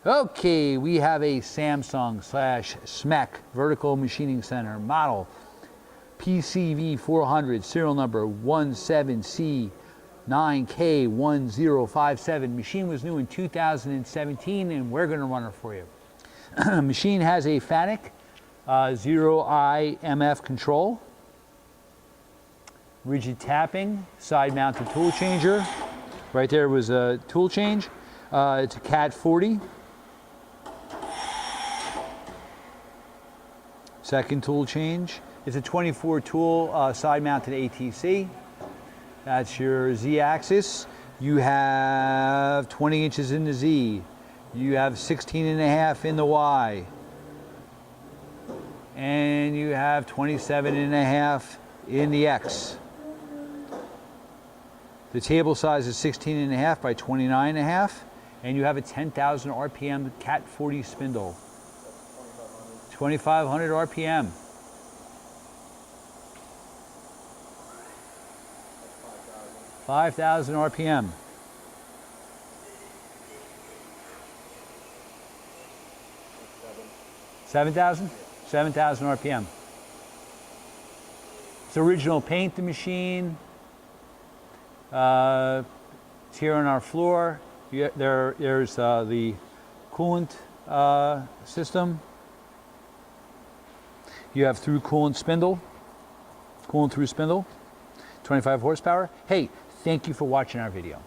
Okay, we have a Samsung / Smec vertical machining center model Pcv400, serial number 17C9K1057. Machine was new in 2017 and we're going to run it for you. Machine has a FANUC 0i MF control, rigid tapping, side mounted tool changer. Right there was a tool change. It's a Cat 40. Second tool change. It's a 24 tool side mounted ATC. That's your Z axis. You have 20 inches in the Z. You have 16.5 in the Y. And you have 27.5 in the X. The table size is 16.5 by 29.5. And you have a 10,000 RPM Cat 40 spindle. 2,500 RPM. 5,000 RPM. 7,000? 7,000 RPM. It's original paint, the machine. It's here on our floor. There's the coolant system. You have through coolant spindle, coolant through spindle, 25 horsepower. Hey, thank you for watching our video.